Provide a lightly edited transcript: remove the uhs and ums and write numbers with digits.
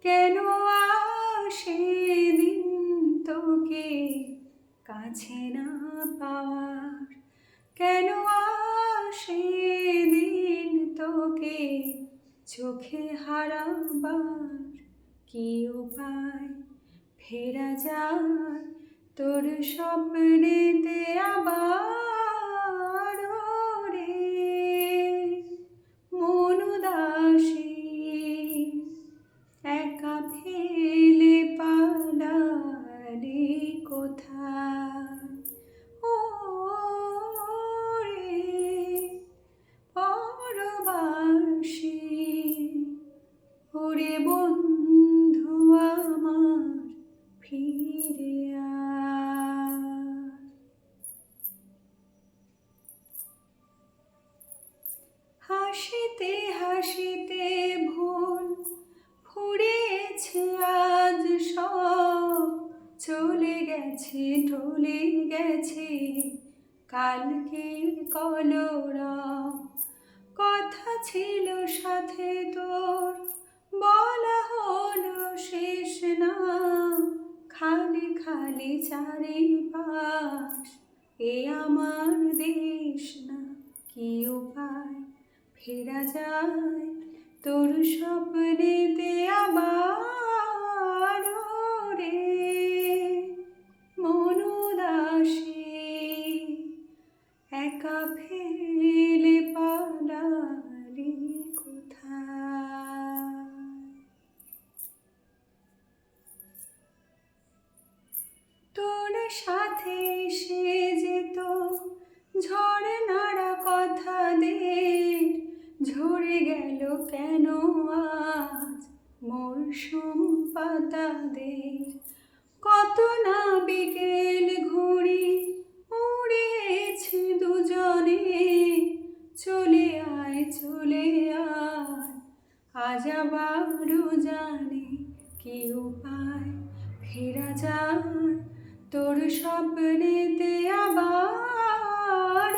কেন আসে দিন তোকে কাছে না পাওয়ার, কেন আসে দিন তোকে চোখে হারাবার, কি উপায় ফেরা যায় তোর স্বপ্নেতে আবার রে মন উদাসী একা ফেলে পালালি কোথায় ও রে পরবাসী ওরে বন্ধু আমার ফিরে আয়। হাসিতে হাসিতে ভুল ফুরিয়েছে আজ সব, চলে গেছে ঢলে গেছে কালকের কলরব। কথা ছিল সাথে তোর বলা হলো শেষ না, খালি খালি চারিপাশ এ আমার দেশ না, কি উপায় ফেরা যায় তোর স্বপ্নেতে আবার রে মন উদাসী একা ফেলে পালালি কোথায়। তোর সাথে সে যেত ঝড় নাড়া কথাদের, ঝরে গেল কেন আজ মরশুম পাতাদের। কত না বিকেল ঘুড়ি উড়িয়েছি দুজনে, চলে আয় আজ আবারও জানে কি উপায় ফেরা যায় তোর স্বপ্নেতে আবার।